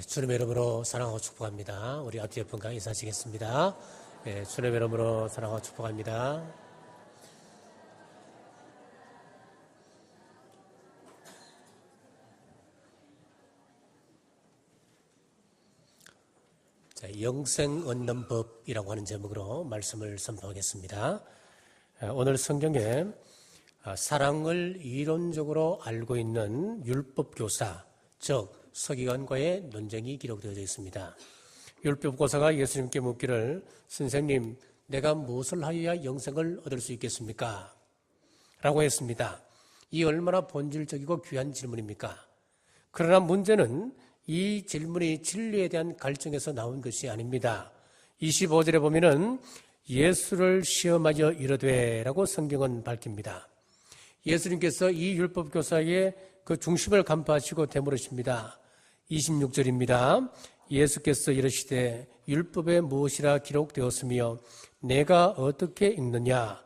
주님의 이름으로 사랑하고 축복합니다. 우리 앞뒤 분과 인사하시겠습니다. 주님의 이름으로 사랑하고 축복합니다. 영생 얻는 법이라고 하는 제목으로 말씀을 선포하겠습니다. 오늘 성경에 사랑을 이론적으로 알고 있는 율법교사, 즉 서기관과의 논쟁이 기록되어 있습니다. 율법교사가 예수님께 묻기를, 선생님, 내가 무엇을 하여야 영생을 얻을 수 있겠습니까? 라고 했습니다. 이 얼마나 본질적이고 귀한 질문입니까? 그러나 문제는 이 질문이 진리에 대한 갈증에서 나온 것이 아닙니다. 25절에 보면은 예수를 시험하여 이르되 라고 성경은 밝힙니다. 예수님께서 이 율법교사의 그 중심을 간파하시고 되물으십니다. 26절입니다. 예수께서 이르시되 율법에 무엇이라 기록되었으며 내가 어떻게 읽느냐?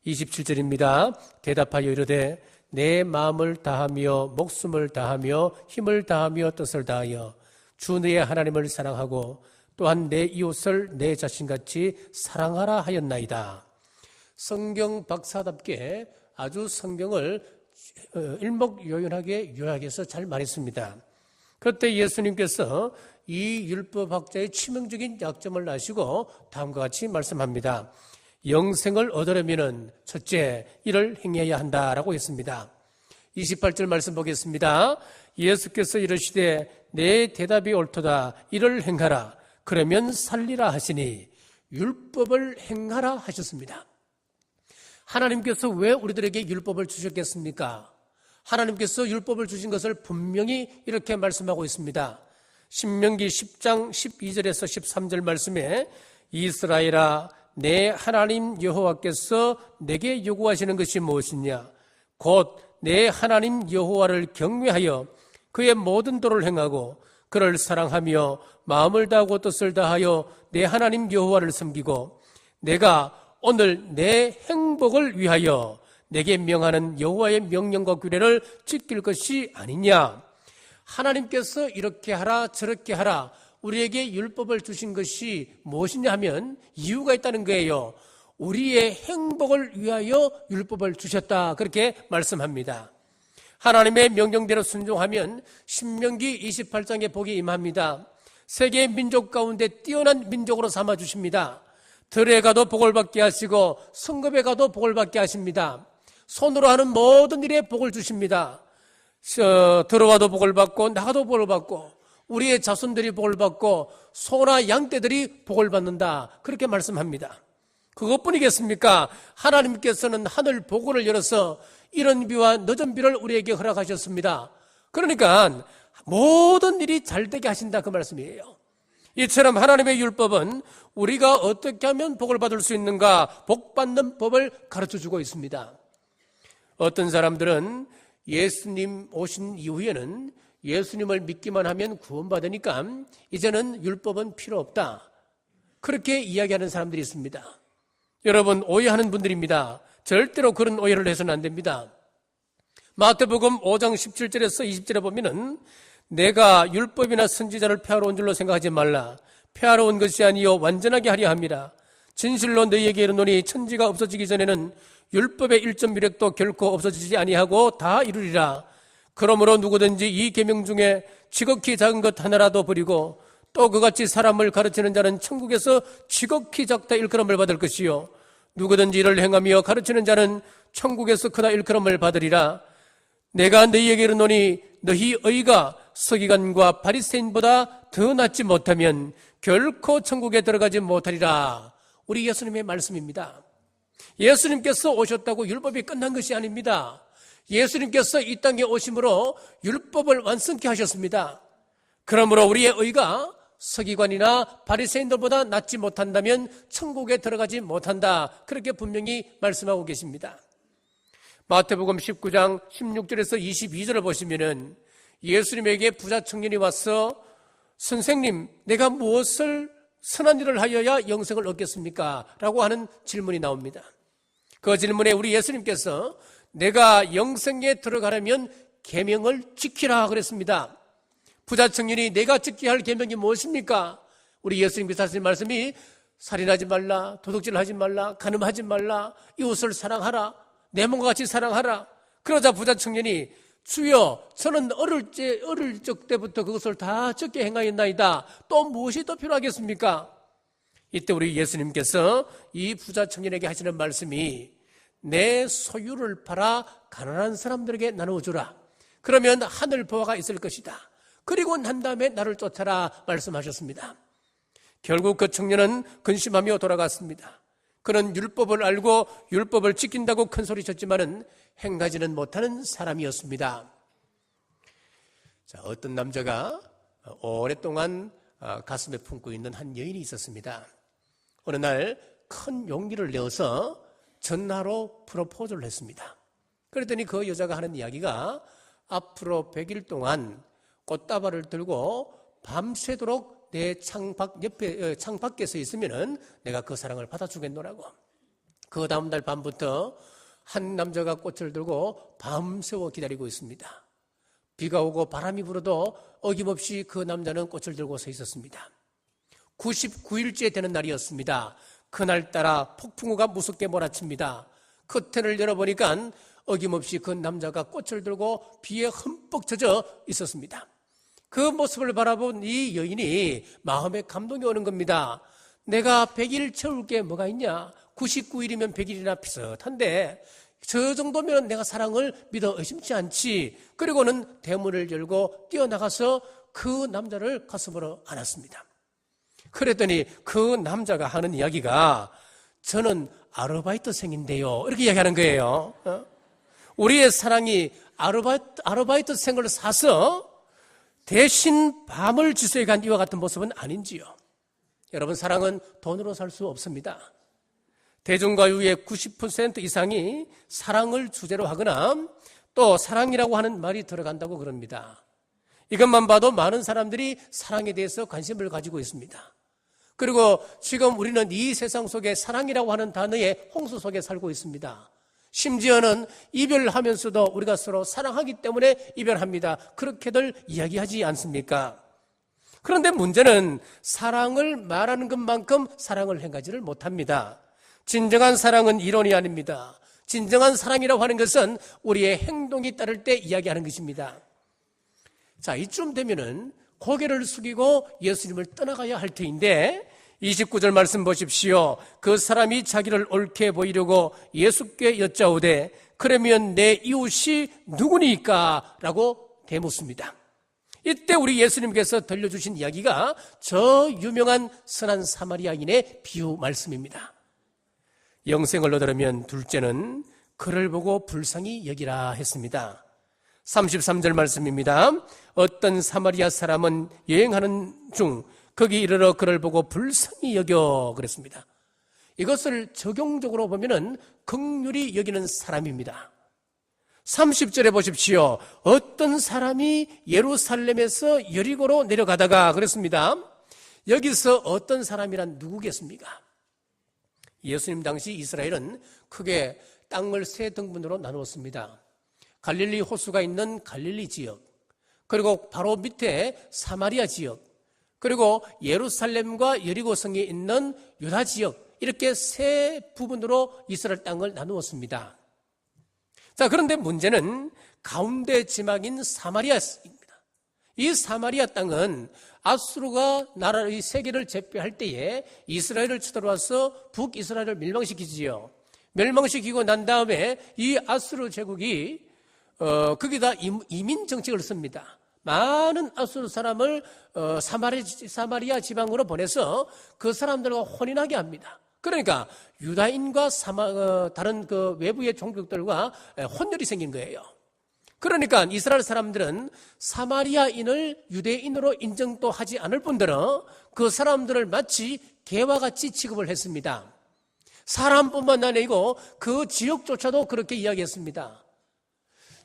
27절입니다. 대답하여 이르되 내 마음을 다하며 목숨을 다하며 힘을 다하며 뜻을 다하여 주 너의 하나님을 사랑하고 또한 내 이웃을 내 자신같이 사랑하라 하였나이다. 성경 박사답게 아주 성경을 일목요연하게 요약해서 잘 말했습니다. 그때 예수님께서 이 율법학자의 치명적인 약점을 아시고 다음과 같이 말씀합니다. 영생을 얻으려면 첫째, 이를 행해야 한다라고 했습니다. 28절 말씀 보겠습니다. 예수께서 이르시되 내 대답이 옳도다. 이를 행하라. 그러면 살리라 하시니 율법을 행하라 하셨습니다. 하나님께서 왜 우리들에게 율법을 주셨겠습니까? 하나님께서 율법을 주신 것을 분명히 이렇게 말씀하고 있습니다. 신명기 10장 12절에서 13절 말씀에 이스라엘아 내 하나님 여호와께서 내게 요구하시는 것이 무엇이냐? 곧 내 하나님 여호와를 경외하여 그의 모든 도를 행하고 그를 사랑하며 마음을 다하고 뜻을 다하여 내 하나님 여호와를 섬기고 내가 오늘 내 행복을 위하여 내게 명하는 여호와의 명령과 규례를 지킬 것이 아니냐? 하나님께서 이렇게 하라 저렇게 하라 우리에게 율법을 주신 것이 무엇이냐 하면 이유가 있다는 거예요. 우리의 행복을 위하여 율법을 주셨다, 그렇게 말씀합니다. 하나님의 명령대로 순종하면 신명기 28장의 복이 임합니다. 세계 민족 가운데 뛰어난 민족으로 삼아주십니다. 들에 가도 복을 받게 하시고 성급에 가도 복을 받게 하십니다. 손으로 하는 모든 일에 복을 주십니다. 들어와도 복을 받고 나가도 복을 받고 우리의 자손들이 복을 받고 소나 양떼들이 복을 받는다, 그렇게 말씀합니다. 그것뿐이겠습니까? 하나님께서는 하늘 보고를 열어서 이른 비와 늦은 비를 우리에게 허락하셨습니다. 그러니까 모든 일이 잘되게 하신다, 그 말씀이에요. 이처럼 하나님의 율법은 우리가 어떻게 하면 복을 받을 수 있는가, 복받는 법을 가르쳐주고 있습니다. 어떤 사람들은 예수님 오신 이후에는 예수님을 믿기만 하면 구원받으니까 이제는 율법은 필요 없다, 그렇게 이야기하는 사람들이 있습니다. 여러분, 오해하는 분들입니다. 절대로 그런 오해를 해서는 안 됩니다. 마태복음 5장 17절에서 20절에 보면은 내가 율법이나 선지자를 폐하러 온 줄로 생각하지 말라. 폐하러 온 것이 아니요 완전하게 하려 함이라. 진실로 너희에게 이르노니 천지가 없어지기 전에는 율법의 1.1획도 결코 없어지지 아니하고 다 이루리라. 그러므로 누구든지 이 계명 중에 지극히 작은 것 하나라도 버리고 또 그같이 사람을 가르치는 자는 천국에서 지극히 작다 일컬음을 받을 것이요 누구든지 이를 행하며 가르치는 자는 천국에서 크다 일컬음을 받으리라. 내가 너희에게 이르노니 너희 의가 서기관과 바리새인보다 더 낫지 못하면 결코 천국에 들어가지 못하리라. 우리 예수님의 말씀입니다. 예수님께서 오셨다고 율법이 끝난 것이 아닙니다. 예수님께서 이 땅에 오심으로 율법을 완성케 하셨습니다. 그러므로 우리의 의가 서기관이나 바리새인들보다 낫지 못한다면 천국에 들어가지 못한다, 그렇게 분명히 말씀하고 계십니다. 마태복음 19장 16절에서 22절을 보시면은 예수님에게 부자 청년이 와서 선생님, 내가 무엇을 선한 일을 하여야 영생을 얻겠습니까? 라고 하는 질문이 나옵니다. 그 질문에 우리 예수님께서 내가 영생에 들어가려면 계명을 지키라 그랬습니다. 부자 청년이 내가 지켜야 할 계명이 무엇입니까? 우리 예수님께서 하신 말씀이 살인하지 말라, 도둑질하지 말라, 간음하지 말라, 이웃을 사랑하라, 내 몸과 같이 사랑하라. 그러자 부자 청년이 주여, 저는 어릴 적 때부터 그것을 다 적게 행하였나이다. 또 무엇이 더 필요하겠습니까? 이때 우리 예수님께서 이 부자 청년에게 하시는 말씀이 내 소유를 팔아 가난한 사람들에게 나누어주라. 그러면 하늘 보화가 있을 것이다. 그리고 난 다음에 나를 쫓아라 말씀하셨습니다. 결국 그 청년은 근심하며 돌아갔습니다. 그는 율법을 알고 율법을 지킨다고 큰소리쳤지만은 행하지는 못하는 사람이었습니다. 자, 어떤 남자가 오랫동안 가슴에 품고 있는 한 여인이 있었습니다. 어느 날 큰 용기를 내어서 전화로 프로포즈를 했습니다. 그랬더니 그 여자가 하는 이야기가 앞으로 100일 동안 꽃다발을 들고 밤새도록 내 창밖에 서 있으면은 내가 그 사랑을 받아주겠노라고. 그 다음날 밤부터 한 남자가 꽃을 들고 밤새워 기다리고 있습니다. 비가 오고 바람이 불어도 어김없이 그 남자는 꽃을 들고 서 있었습니다. 99일째 되는 날이었습니다. 그날따라 폭풍우가 무섭게 몰아칩니다. 커튼을 열어보니까 어김없이 그 남자가 꽃을 들고 비에 흠뻑 젖어 있었습니다. 그 모습을 바라본 이 여인이 마음에 감동이 오는 겁니다. 내가 100일 채울 게 뭐가 있냐? 99일이면 100일이나 비슷한데 저 정도면 내가 사랑을 믿어 의심치 않지. 그리고는 대문을 열고 뛰어나가서 그 남자를 가슴으로 안았습니다. 그랬더니 그 남자가 하는 이야기가 저는 아르바이트생인데요. 이렇게 이야기하는 거예요. 우리의 사랑이 아르바이트생을 사서 대신 밤을 지새워 간 이와 같은 모습은 아닌지요. 여러분, 사랑은 돈으로 살 수 없습니다. 대중가요의 90% 이상이 사랑을 주제로 하거나 또 사랑이라고 하는 말이 들어간다고 그럽니다. 이것만 봐도 많은 사람들이 사랑에 대해서 관심을 가지고 있습니다. 그리고 지금 우리는 이 세상 속에 사랑이라고 하는 단어의 홍수 속에 살고 있습니다. 심지어는 이별하면서도 우리가 서로 사랑하기 때문에 이별합니다. 그렇게들 이야기하지 않습니까? 그런데 문제는 사랑을 말하는 것만큼 사랑을 행하지를 못합니다. 진정한 사랑은 이론이 아닙니다. 진정한 사랑이라고 하는 것은 우리의 행동이 따를 때 이야기하는 것입니다. 자, 이쯤 되면은 고개를 숙이고 예수님을 떠나가야 할 터인데 29절 말씀 보십시오. 그 사람이 자기를 옳게 보이려고 예수께 여짜오되 그러면 내 이웃이 누구니까? 라고 대묻습니다. 이때 우리 예수님께서 들려주신 이야기가 저 유명한 선한 사마리아인의 비유 말씀입니다. 영생을 얻으려면 둘째는 그를 보고 불쌍히 여기라 했습니다. 33절 말씀입니다. 어떤 사마리아 사람은 여행하는 중 거기 이르러 그를 보고 불쌍히 여겨 그랬습니다. 이것을 적용적으로 보면은 긍휼히 여기는 사람입니다. 30절에 보십시오. 어떤 사람이 예루살렘에서 여리고로 내려가다가 그랬습니다. 여기서 어떤 사람이란 누구겠습니까? 예수님 당시 이스라엘은 크게 땅을 세 등분으로 나누었습니다. 갈릴리 호수가 있는 갈릴리 지역, 그리고 바로 밑에 사마리아 지역, 그리고 예루살렘과 여리고성에 있는 유다 지역, 이렇게 세 부분으로 이스라엘 땅을 나누었습니다. 자, 그런데 문제는 가운데 지막인 사마리아입니다. 이 사마리아 땅은 아수르가 나라의 세계를 제패할 때에 이스라엘을 쳐들어와서 북이스라엘을 멸망시키지요. 멸망시키고 난 다음에 이 아수르 제국이 거기다 이민 정책을 씁니다. 많은 아수르 사람을 사마리아 지방으로 보내서 그 사람들과 혼인하게 합니다. 그러니까 유다인과 다른 그 외부의 종족들과 혼혈이 생긴 거예요. 그러니까 이스라엘 사람들은 사마리아인을 유대인으로 인정도 하지 않을 뿐더러 그 사람들을 마치 개와 같이 취급을 했습니다. 사람뿐만 아니고 그 지역조차도 그렇게 이야기했습니다.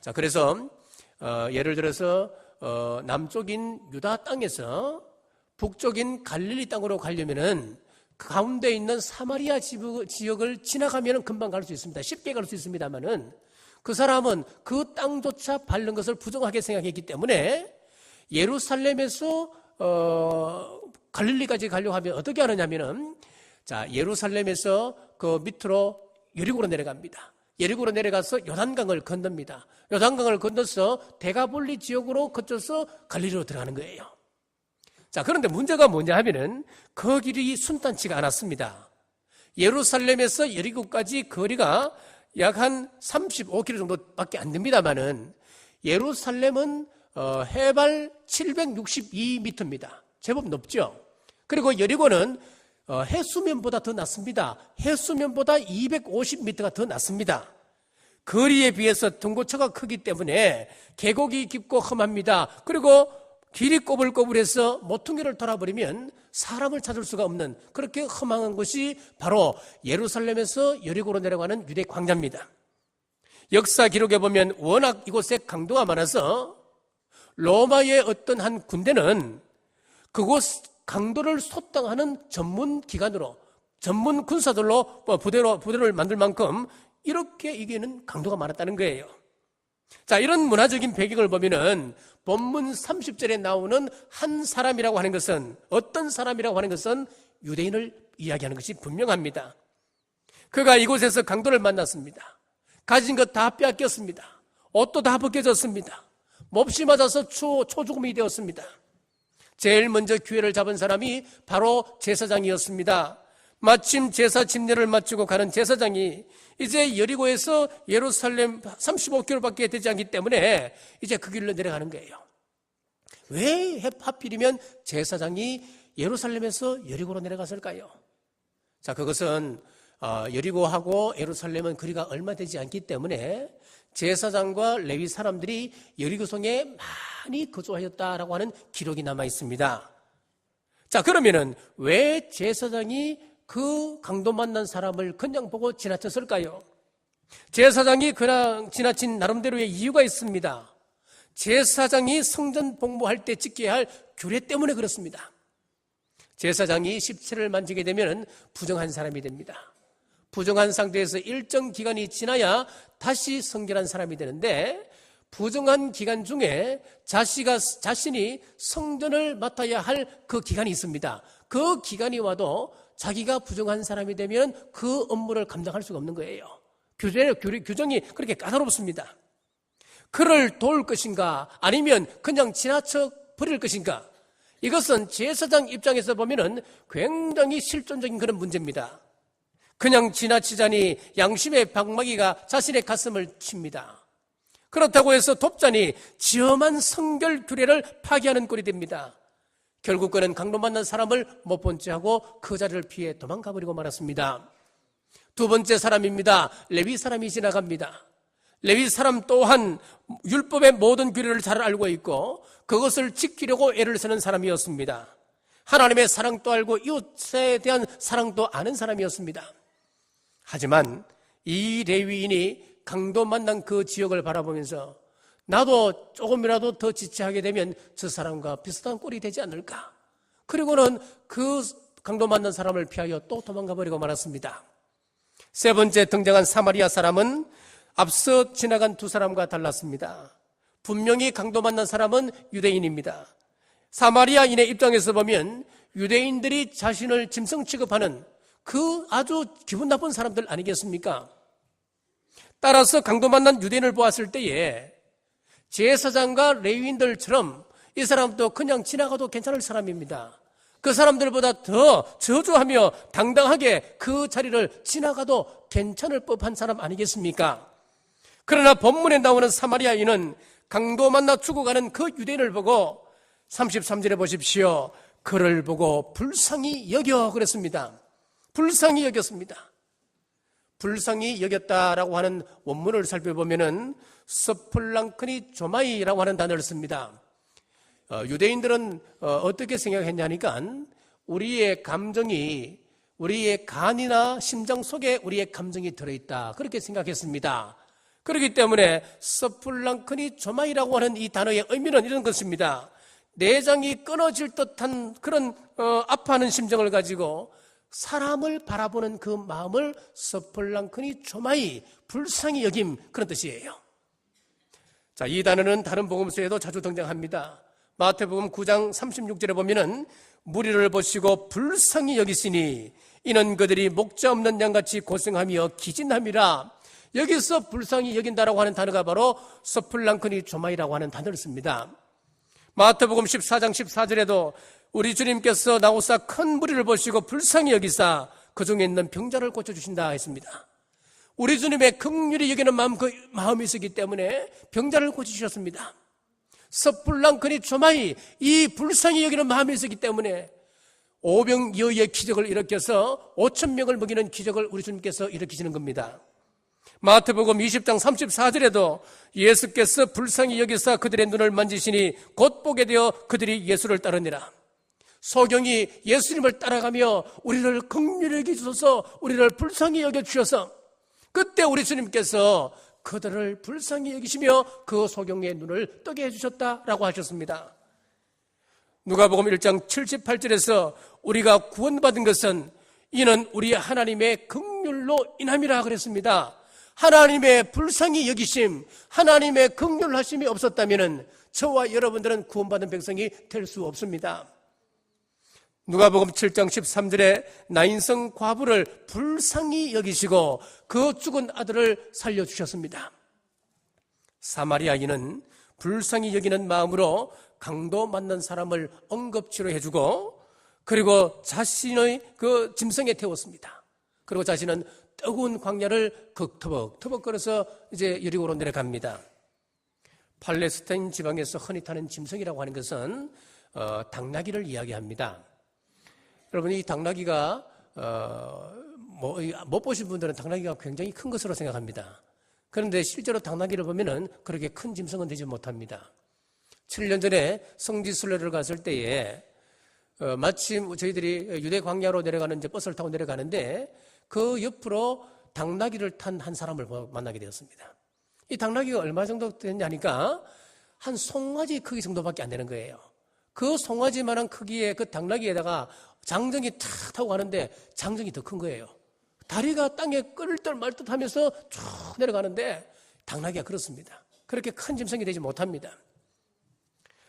자, 그래서 예를 들어서 남쪽인 유다 땅에서 북쪽인 갈릴리 땅으로 가려면은 그 가운데 있는 사마리아 지역을 지나가면 금방 갈 수 있습니다. 쉽게 갈 수 있습니다만은 그 사람은 그 땅조차 밟는 것을 부정하게 생각했기 때문에 예루살렘에서 갈릴리까지 가려고 하면 어떻게 하느냐면은, 자, 예루살렘에서 그 밑으로 여리고로 내려갑니다. 여리고로 내려가서 요단강을 건넙니다. 요단강을 건너서 데가볼리 지역으로 거쳐서 갈릴리로 들어가는 거예요. 자, 그런데 문제가 뭐냐 하면은 그 길이 순탄치가 않았습니다. 예루살렘에서 여리고까지 거리가 약 한 35km 정도밖에 안 됩니다만은, 예루살렘은 해발 762m입니다. 제법 높죠. 그리고 여리고는 해수면보다 더 낮습니다. 해수면보다 250m가 더 낮습니다. 거리에 비해서 등고처가 크기 때문에 계곡이 깊고 험합니다. 그리고 길이 꼬불꼬불해서 모퉁이를 돌아버리면 사람을 찾을 수가 없는 그렇게 험한 곳이 바로 예루살렘에서 여리고로 내려가는 유대 광야입니다. 역사 기록에 보면 워낙 이곳에 강도가 많아서 로마의 어떤 한 군대는 그곳 강도를 소탕하는 전문 기관으로, 전문 군사들로 부대를 만들 만큼 이렇게 이기는 강도가 많았다는 거예요. 자, 이런 문화적인 배경을 보면은 본문 30절에 나오는 한 사람이라고 하는 것은, 어떤 사람이라고 하는 것은 유대인을 이야기하는 것이 분명합니다. 그가 이곳에서 강도를 만났습니다. 가진 것 다 빼앗겼습니다. 옷도 다 벗겨졌습니다. 몹시 맞아서 초죽음이 되었습니다. 제일 먼저 기회를 잡은 사람이 바로 제사장이었습니다. 마침 제사 집례를 마치고 가는 제사장이 이제 여리고에서 예루살렘 35km밖에 되지 않기 때문에 이제 그 길로 내려가는 거예요. 왜 하필이면 제사장이 예루살렘에서 여리고로 내려갔을까요? 자, 그것은 여리고하고 예루살렘은 거리가 얼마 되지 않기 때문에 제사장과 레위 사람들이 여리고성에 많이 거주하였다라고 하는 기록이 남아 있습니다. 자, 그러면은 왜 제사장이 그 강도 만난 사람을 그냥 보고 지나쳤을까요? 제사장이 그냥 지나친 나름대로의 이유가 있습니다. 제사장이 성전 복무할 때 지켜야 할 규례 때문에 그렇습니다. 제사장이 십체를 만지게 되면 부정한 사람이 됩니다. 부정한 상태에서 일정 기간이 지나야 다시 성결한 사람이 되는데, 부정한 기간 중에 자신이 성전을 맡아야 할 그 기간이 있습니다. 그 기간이 와도 자기가 부정한 사람이 되면 그 업무를 감당할 수가 없는 거예요. 규정이 그렇게 까다롭습니다. 그를 도울 것인가 아니면 그냥 지나쳐 버릴 것인가, 이것은 제사장 입장에서 보면은 굉장히 실존적인 그런 문제입니다. 그냥 지나치자니 양심의 방마귀가 자신의 가슴을 칩니다. 그렇다고 해서 돕자니 지엄한 성결 규례를 파기하는 꼴이 됩니다. 결국 그는 강도 만난 사람을 못 본 채 하고 그 자리를 피해 도망가 버리고 말았습니다. 두 번째 사람입니다. 레위 사람이 지나갑니다. 레위 사람 또한 율법의 모든 규례를 잘 알고 있고 그것을 지키려고 애를 쓰는 사람이었습니다. 하나님의 사랑도 알고 이웃에 대한 사랑도 아는 사람이었습니다. 하지만 이 레위인이 강도 만난 그 지역을 바라보면서 나도 조금이라도 더 지체하게 되면 저 사람과 비슷한 꼴이 되지 않을까, 그리고는 그 강도 만난 사람을 피하여 또 도망가 버리고 말았습니다. 세 번째 등장한 사마리아 사람은 앞서 지나간 두 사람과 달랐습니다. 분명히 강도 만난 사람은 유대인입니다. 사마리아인의 입장에서 보면 유대인들이 자신을 짐승 취급하는 그 아주 기분 나쁜 사람들 아니겠습니까? 따라서 강도 만난 유대인을 보았을 때에 제사장과 레위인들처럼 이 사람도 그냥 지나가도 괜찮을 사람입니다. 그 사람들보다 더 저주하며 당당하게 그 자리를 지나가도 괜찮을 법한 사람 아니겠습니까? 그러나 본문에 나오는 사마리아인은 강도 만나 죽어가는 그 유대인을 보고 33절에 보십시오. 그를 보고 불쌍히 여겨 그랬습니다. 불쌍히 여겼습니다. 불쌍히 여겼다라고 하는 원문을 살펴보면은 서플랑크니 조마이라고 하는 단어를 씁니다. 유대인들은 어떻게 생각했냐니까 우리의 감정이, 우리의 간이나 심장 속에 우리의 감정이 들어있다, 그렇게 생각했습니다. 그렇기 때문에 서플랑크니 조마이라고 하는 이 단어의 의미는 이런 것입니다. 내장이 끊어질 듯한 그런 아파하는 심정을 가지고 사람을 바라보는 그 마음을 서플랑크니 조마이, 불쌍히 여김, 그런 뜻이에요. 자, 이 단어는 다른 복음서에도 자주 등장합니다. 마태복음 9장 36절에 보면은 무리를 보시고 불쌍히 여기시니 이는 그들이 목자 없는 양같이 고생하며 기진함이라. 여기서 불쌍히 여긴다라고 하는 단어가 바로 서플랑크니 조마이라고 하는 단어를 씁니다. 마태복음 14장 14절에도 우리 주님께서 나오사 큰 무리를 보시고 불쌍히 여기사 그 중에 있는 병자를 고쳐주신다 했습니다. 우리 주님의 긍휼히 여기는 마음, 그 마음이 있었기 때문에 병자를 고치셨습니다. 서플랑크니 조마이, 이 불쌍히 여기는 마음이 있었기 때문에 오병이어의 기적을 일으켜서 5,000명을 먹이는 기적을 우리 주님께서 일으키시는 겁니다. 마태복음 20장 34절에도 예수께서 불쌍히 여기사 그들의 눈을 만지시니 곧 보게 되어 그들이 예수를 따르니라. 소경이 예수님을 따라가며 우리를 긍휼히 여겨주셔서 우리를 불쌍히 여겨주셔서 그때 우리 주님께서 그들을 불쌍히 여기시며 그 소경의 눈을 뜨게 해주셨다라고 하셨습니다. 누가복음 1장 78절에서 우리가 구원받은 것은 이는 우리 하나님의 긍휼로 인함이라 그랬습니다. 하나님의 불쌍히 여기심, 하나님의 긍휼하심이 없었다면 저와 여러분들은 구원받은 백성이 될 수 없습니다. 누가복음 7장 13절에 나인성 과부를 불쌍히 여기시고 그 죽은 아들을 살려주셨습니다. 사마리아인은 불쌍히 여기는 마음으로 강도 맞는 사람을 응급치료해주고 그리고 자신의 그 짐승에 태웠습니다. 그리고 자신은 뜨거운 광야를 터벅터벅 걸어서 이제 여리고로 내려갑니다. 팔레스타인 지방에서 흔히 타는 짐승이라고 하는 것은 당나귀를 이야기합니다. 여러분, 이 당나귀가 못 보신 분들은 당나귀가 굉장히 큰 것으로 생각합니다. 그런데 실제로 당나귀를 보면은 그렇게 큰 짐승은 되지 못합니다. 7년 전에 성지순례를 갔을 때에 마침 저희들이 유대 광야로 내려가는 이제 버스를 타고 내려가는데 그 옆으로 당나귀를 탄 한 사람을 만나게 되었습니다. 이 당나귀가 얼마 정도 되냐니까 한 송아지 크기 정도밖에 안 되는 거예요. 그 송아지만한 크기의 그 당나귀에다가 장정이 탁 타고 가는데 장정이 더 큰 거예요. 다리가 땅에 끌듯 말듯 하면서 쭉 내려가는데 당나귀가 그렇습니다. 그렇게 큰 짐승이 되지 못합니다.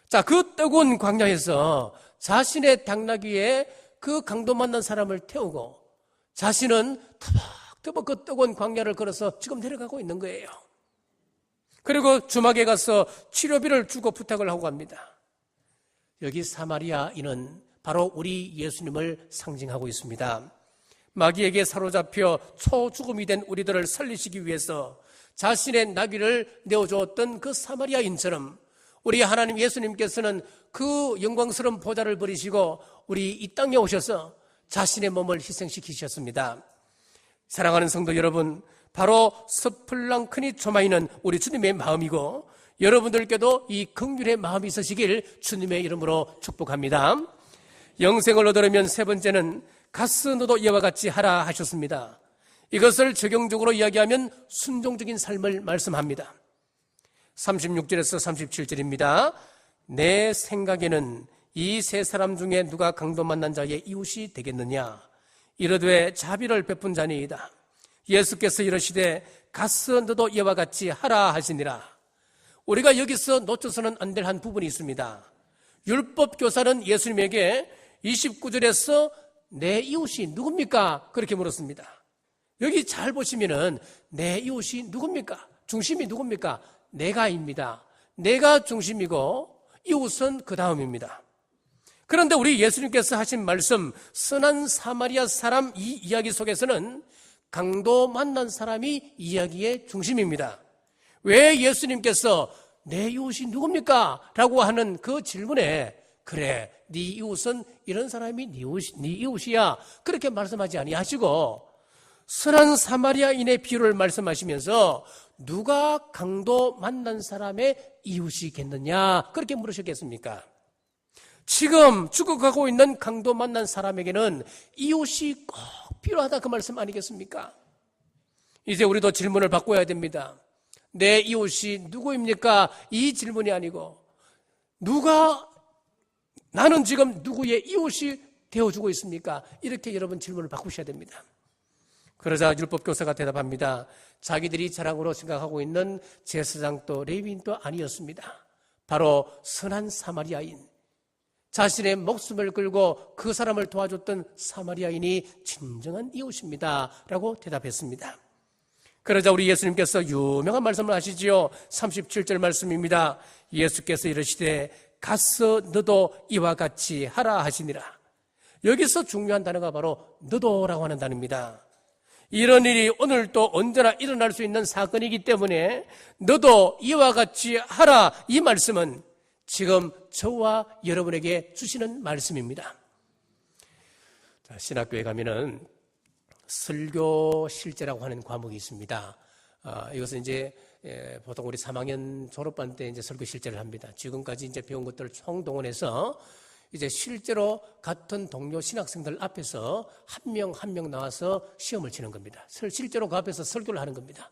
자, 그 뜨거운 광야에서 자신의 당나귀에 그 강도 만난 사람을 태우고 자신은 터벅터벅 그 뜨거운 광야를 걸어서 지금 내려가고 있는 거예요. 그리고 주막에 가서 치료비를 주고 부탁을 하고 갑니다. 여기 사마리아인은 바로 우리 예수님을 상징하고 있습니다. 마귀에게 사로잡혀 초죽음이 된 우리들을 살리시기 위해서 자신의 나귀를 내어주었던 그 사마리아인처럼 우리 하나님 예수님께서는 그 영광스러운 보좌를 버리시고 우리 이 땅에 오셔서 자신의 몸을 희생시키셨습니다. 사랑하는 성도 여러분, 바로 서플랑크니 조마이는 우리 주님의 마음이고 여러분들께도 이 긍휼의 마음이 있으시길 주님의 이름으로 축복합니다. 영생을 얻으려면 세 번째는 가스 너도 이와 같이 하라 하셨습니다. 이것을 적용적으로 이야기하면 순종적인 삶을 말씀합니다. 36절에서 37절입니다. 내 생각에는 이 세 사람 중에 누가 강도 만난 자의 이웃이 되겠느냐? 이르되 자비를 베푼 자니이다. 예수께서 이르시되 가스 너도 이와 같이 하라 하시니라. 우리가 여기서 놓쳐서는 안 될 한 부분이 있습니다. 율법 교사는 예수님에게 29절에서 내 이웃이 누굽니까? 그렇게 물었습니다. 여기 잘 보시면은 내 이웃이 누굽니까? 중심이 누굽니까? 내가입니다. 내가 중심이고 이웃은 그 다음입니다. 그런데 우리 예수님께서 하신 말씀 선한 사마리아 사람 이 이야기 속에서는 강도 만난 사람이 이야기의 중심입니다. 왜 예수님께서 내 이웃이 누굽니까? 라고 하는 그 질문에 그래 네 이웃은 이런 사람이 네 이웃이야 그렇게 말씀하지 아니하시고 선한 사마리아인의 비유를 말씀하시면서 누가 강도 만난 사람의 이웃이겠느냐 그렇게 물으셨겠습니까? 지금 죽어가고 있는 강도 만난 사람에게는 이웃이 꼭 필요하다 그 말씀 아니겠습니까? 이제 우리도 질문을 바꿔야 됩니다. 내 이웃이 누구입니까? 이 질문이 아니고 나는 지금 누구의 이웃이 되어주고 있습니까? 이렇게 여러분 질문을 바꾸셔야 됩니다. 그러자 율법교사가 대답합니다. 자기들이 자랑으로 생각하고 있는 제사장도 레위인도 아니었습니다. 바로 선한 사마리아인, 자신의 목숨을 걸고 그 사람을 도와줬던 사마리아인이 진정한 이웃입니다 라고 대답했습니다. 그러자 우리 예수님께서 유명한 말씀을 하시지요. 37절 말씀입니다. 예수께서 이르시되 가서 너도 이와 같이 하라 하시니라. 여기서 중요한 단어가 바로 너도라고 하는 단어입니다. 이런 일이 오늘 또 언제나 일어날 수 있는 사건이기 때문에 너도 이와 같이 하라, 이 말씀은 지금 저와 여러분에게 주시는 말씀입니다. 자, 신학교에 가면은 설교 실제라고 하는 과목이 있습니다. 이것은 이제 보통 우리 3학년 졸업반 때 이제 설교 실제를 합니다. 지금까지 이제 배운 것들을 총동원해서 이제 실제로 같은 동료 신학생들 앞에서 한 명 한 명 나와서 시험을 치는 겁니다. 실제로 그 앞에서 설교를 하는 겁니다.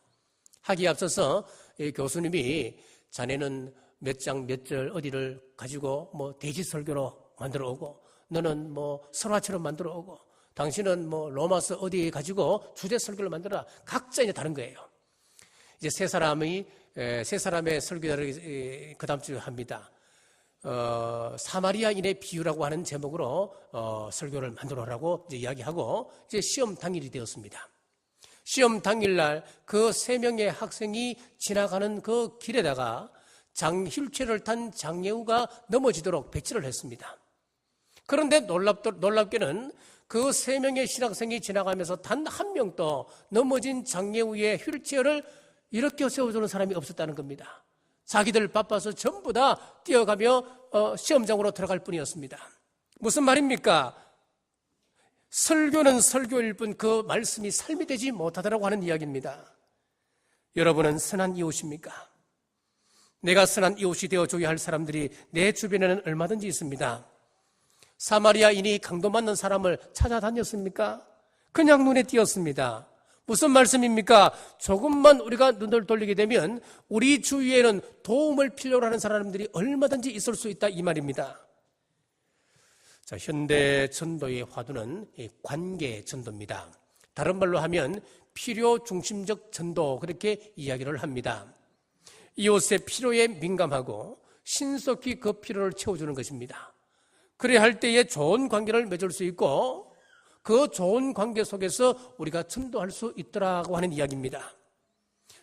하기에 앞서서 교수님이 자네는 몇 장 몇 절 어디를 가지고 뭐 대지 설교로 만들어 오고, 너는 뭐 설화처럼 만들어 오고, 당신은 뭐 로마서 어디 가지고 주제 설교를 만들어라. 각자 이제 다른 거예요. 이제 세 사람의 설교를 그 다음 주에 합니다. 사마리아인의 비유라고 하는 제목으로 설교를 만들어라고 이제 이야기하고, 이제 시험 당일이 되었습니다. 시험 당일날 그 3명의 학생이 지나가는 그 길에다가 휠체어를 탄 장예우가 넘어지도록 배치를 했습니다. 그런데 놀랍게는 그 3명의 신학생이 지나가면서 단 한 명도 넘어진 장예우의 휠체어를 이렇게 세워주는 사람이 없었다는 겁니다. 자기들 바빠서 전부 다 뛰어가며 시험장으로 들어갈 뿐이었습니다. 무슨 말입니까? 설교는 설교일 뿐 그 말씀이 삶이 되지 못하더라고 하는 이야기입니다. 여러분은 선한 이웃입니까? 내가 선한 이웃이 되어줘야 할 사람들이 내 주변에는 얼마든지 있습니다. 사마리아인이 강도 맞는 사람을 찾아다녔습니까? 그냥 눈에 띄었습니다. 무슨 말씀입니까? 조금만 우리가 눈을 돌리게 되면 우리 주위에는 도움을 필요로 하는 사람들이 얼마든지 있을 수 있다, 이 말입니다. 자, 현대 전도의 화두는 관계 전도입니다. 다른 말로 하면 필요 중심적 전도, 그렇게 이야기를 합니다. 이웃의 필요에 민감하고 신속히 그 필요를 채워주는 것입니다. 그래야 할 때에 좋은 관계를 맺을 수 있고, 그 좋은 관계 속에서 우리가 전도할 수 있더라고 하는 이야기입니다.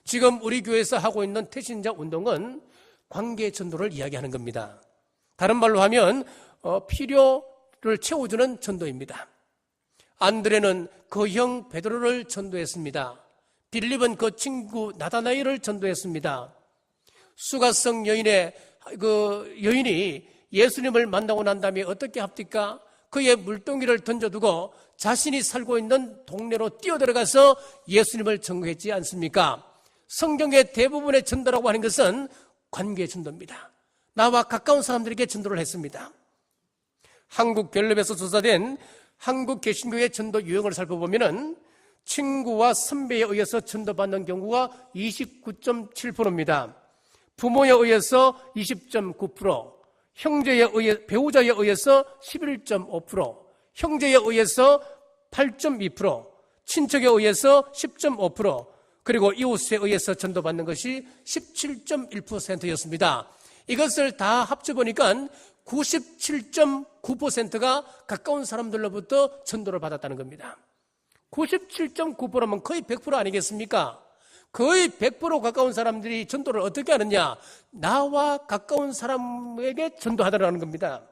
지금 우리 교회에서 하고 있는 태신자 운동은 관계 전도를 이야기하는 겁니다. 다른 말로 하면 필요를 채워주는 전도입니다. 안드레는 그 형 베드로를 전도했습니다. 빌립은 그 친구 나다나엘을 전도했습니다. 수가성 여인이 예수님을 만나고 난 다음에 어떻게 합니까? 그의 물동이를 던져두고 자신이 살고 있는 동네로 뛰어들어가서 예수님을 전도했지 않습니까? 성경의 대부분의 전도라고 하는 것은 관계 전도입니다. 나와 가까운 사람들에게 전도를 했습니다. 한국갤럽에서 조사된 한국 개신교의 전도 유형을 살펴보면 친구와 선배에 의해서 전도받는 경우가 29.7%입니다. 부모에 의해서 20.9%, 배우자에 의해서 11.5%, 형제에 의해서 8.2%, 친척에 의해서 10.5%, 그리고 이웃에 의해서 전도받는 것이 17.1%였습니다. 이것을 다 합쳐보니까 97.9%가 가까운 사람들로부터 전도를 받았다는 겁니다. 97.9%면 거의 100% 아니겠습니까? 거의 100% 가까운 사람들이 전도를 어떻게 하느냐? 나와 가까운 사람에게 전도하더라는 겁니다.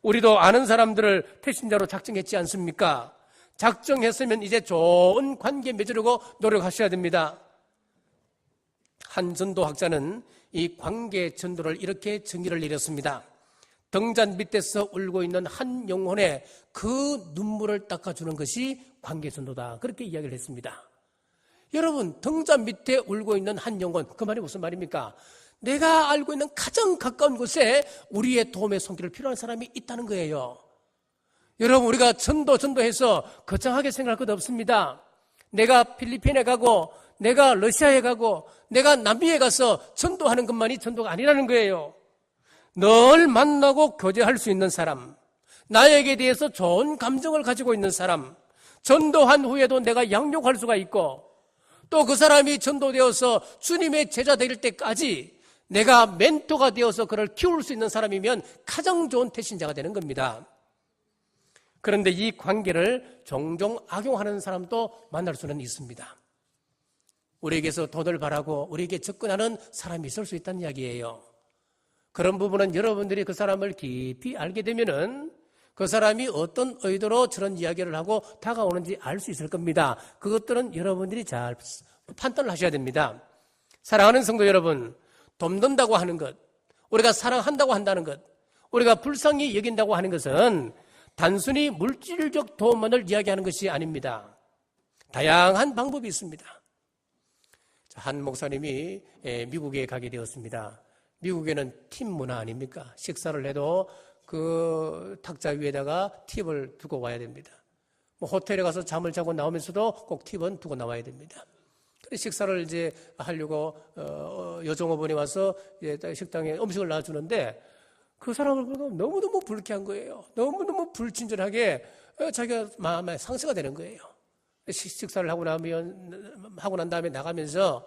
우리도 아는 사람들을 태신자로 작정했지 않습니까? 작정했으면 이제 좋은 관계 맺으려고 노력하셔야 됩니다. 한 전도학자는 이 관계 전도를 이렇게 정의를 내렸습니다. 등잔 밑에서 울고 있는 한 영혼의 그 눈물을 닦아주는 것이 관계 전도다, 그렇게 이야기를 했습니다. 여러분, 등잔 밑에 울고 있는 한 영혼, 그 말이 무슨 말입니까? 내가 알고 있는 가장 가까운 곳에 우리의 도움의 손길을 필요한 사람이 있다는 거예요. 여러분, 우리가 전도해서 거창하게 생각할 것 없습니다. 내가 필리핀에 가고, 내가 러시아에 가고, 내가 남미에 가서 전도하는 것만이 전도가 아니라는 거예요. 늘 만나고 교제할 수 있는 사람, 나에게 대해서 좋은 감정을 가지고 있는 사람, 전도한 후에도 내가 양육할 수가 있고, 또 그 사람이 전도되어서 주님의 제자 될 때까지 내가 멘토가 되어서 그를 키울 수 있는 사람이면 가장 좋은 태신자가 되는 겁니다. 그런데 이 관계를 종종 악용하는 사람도 만날 수는 있습니다. 우리에게서 돈을 바라고 우리에게 접근하는 사람이 있을 수 있다는 이야기예요. 그런 부분은 여러분들이 그 사람을 깊이 알게 되면은 그 사람이 어떤 의도로 저런 이야기를 하고 다가오는지 알 수 있을 겁니다. 그것들은 여러분들이 잘 판단을 하셔야 됩니다. 사랑하는 성도 여러분, 돕는다고 하는 것, 우리가 사랑한다고 한다는 것, 우리가 불쌍히 여긴다고 하는 것은 단순히 물질적 도움만을 이야기하는 것이 아닙니다. 다양한 방법이 있습니다. 한 목사님이 미국에 가게 되었습니다. 미국에는 팁 문화 아닙니까? 식사를 해도 그 탁자 위에다가 팁을 두고 와야 됩니다. 호텔에 가서 잠을 자고 나오면서도 꼭 팁은 두고 나와야 됩니다. 식사를 이제 하려고 여종업원이 와서 식당에 음식을 놔주는데 그 사람을 보고 너무너무 불쾌한 거예요. 너무너무 불친절하게 자기가 마음에 상처가 되는 거예요. 식사를 하고 난 다음에 나가면서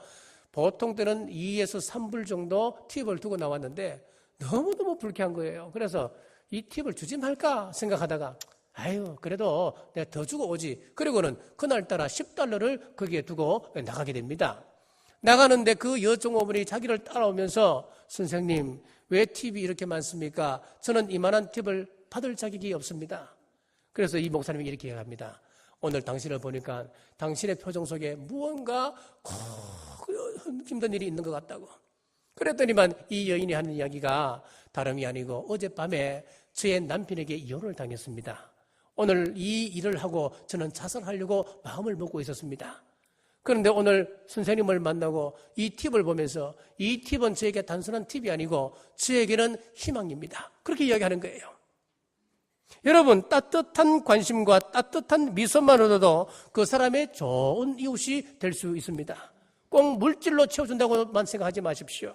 보통 때는 2에서 3불 정도 팁을 두고 나왔는데 너무너무 불쾌한 거예요. 그래서 이 팁을 주지 말까 생각하다가 아유 그래도 내가 더 주고 오지. 그리고는 그날따라 $10를 거기에 두고 나가게 됩니다. 나가는데 그 여종업원이 자기를 따라오면서 선생님 왜 팁이 이렇게 많습니까? 저는 이만한 팁을 받을 자격이 없습니다. 그래서 이 목사님이 이렇게 얘기합니다. 오늘 당신을 보니까 당신의 표정 속에 무언가 힘든 일이 있는 것 같다고. 그랬더니만 이 여인이 하는 이야기가 다름이 아니고 어젯밤에 저의 남편에게 이혼을 당했습니다. 오늘 이 일을 하고 저는 자살하려고 마음을 먹고 있었습니다. 그런데 오늘 선생님을 만나고 이 팁을 보면서 이 팁은 저에게 단순한 팁이 아니고 저에게는 희망입니다. 그렇게 이야기하는 거예요. 여러분, 따뜻한 관심과 따뜻한 미소만으로도 그 사람의 좋은 이웃이 될 수 있습니다. 꼭 물질로 채워준다고만 생각하지 마십시오.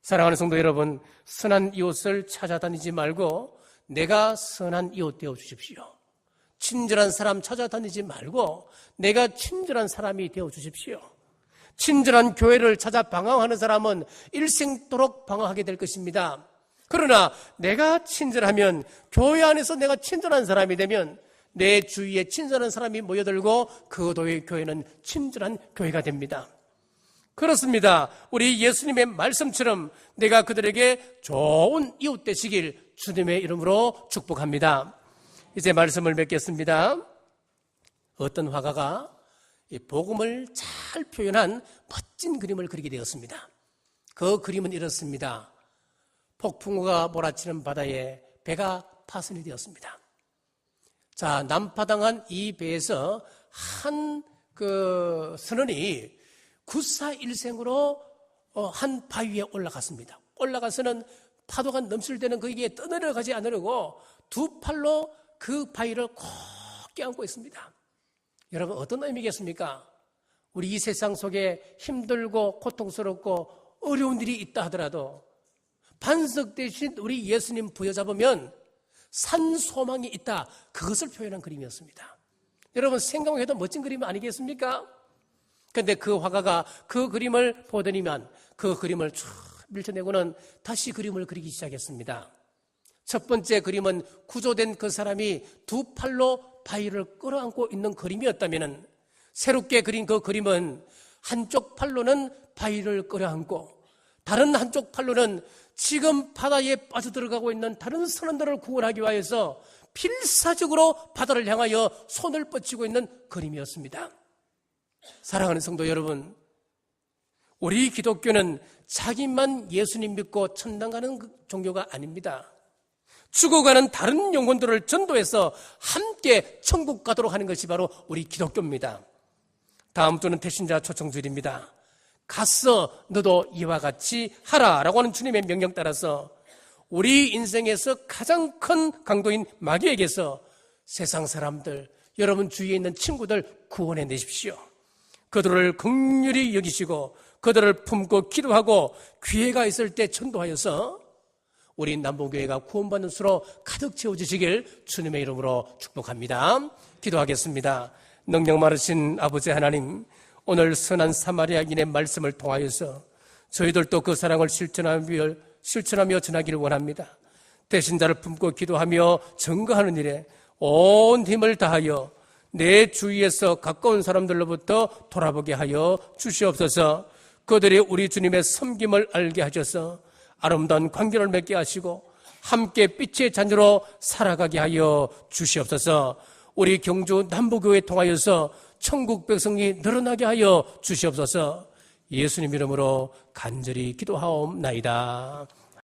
사랑하는 성도 여러분, 선한 이웃을 찾아다니지 말고 내가 선한 이웃 되어 주십시오. 친절한 사람 찾아다니지 말고 내가 친절한 사람이 되어 주십시오. 친절한 교회를 찾아 방황하는 사람은 일생도록 방황하게 될 것입니다. 그러나 내가 친절하면 교회 안에서 내가 친절한 사람이 되면 내 주위에 친절한 사람이 모여들고 그 교회는 친절한 교회가 됩니다. 그렇습니다. 우리 예수님의 말씀처럼 내가 그들에게 좋은 이웃 되시길 주님의 이름으로 축복합니다. 이제 말씀을 맺겠습니다. 어떤 화가가 이 복음을 잘 표현한 멋진 그림을 그리게 되었습니다. 그 그림은 이렇습니다. 폭풍우가 몰아치는 바다에 배가 파손이 되었습니다. 자, 난파당한 이 배에서 한 선원이 굿사일생으로 한 바위에 올라갔습니다. 올라가서는 파도가 넘칠 때는 거기에 떠내려가지 않으려고 두 팔로 그 바위를 꼭 껴안고 있습니다. 여러분, 어떤 의미겠습니까? 우리 이 세상 속에 힘들고 고통스럽고 어려운 일이 있다 하더라도 반석 대신 우리 예수님 부여잡으면 산 소망이 있다. 그것을 표현한 그림이었습니다. 여러분, 생각해도 멋진 그림 아니겠습니까? 그런데 그 화가가 그 그림을 보더니만 그 그림을 쭉 밀쳐내고는 다시 그림을 그리기 시작했습니다. 첫 번째 그림은 구조된 그 사람이 두 팔로 바위를 끌어안고 있는 그림이었다면 새롭게 그린 그 그림은 한쪽 팔로는 바위를 끌어안고 다른 한쪽 팔로는 지금 바다에 빠져들어가고 있는 다른 선원들을 구원하기 위해서 필사적으로 바다를 향하여 손을 뻗치고 있는 그림이었습니다. 사랑하는 성도 여러분, 우리 기독교는 자기만 예수님 믿고 천당 가는 종교가 아닙니다. 죽어가는 다른 영혼들을 전도해서 함께 천국 가도록 하는 것이 바로 우리 기독교입니다. 다음 주는 태신자 초청주일입니다. 가서 너도 이와 같이 하라라고 하는 주님의 명령 따라서 우리 인생에서 가장 큰 강도인 마귀에게서 세상 사람들, 여러분 주위에 있는 친구들 구원해 내십시오. 그들을 긍휼히 여기시고 그들을 품고 기도하고 기회가 있을 때 전도하여서 우리 남봉교회가 구원받는 수로 가득 채워주시길 주님의 이름으로 축복합니다. 기도하겠습니다. 능력 많으신 아버지 하나님, 오늘 선한 사마리아인의 말씀을 통하여서 저희들도 그 사랑을 실천하며 전하기를 원합니다. 대신자를 품고 기도하며 증거하는 일에 온 힘을 다하여 내 주위에서 가까운 사람들로부터 돌아보게 하여 주시옵소서. 그들이 우리 주님의 섬김을 알게 하셔서 아름다운 관계를 맺게 하시고 함께 빛의 자녀로 살아가게 하여 주시옵소서. 우리 경주 남부교회 통하여서 천국 백성이 늘어나게 하여 주시옵소서. 예수님 이름으로 간절히 기도하옵나이다.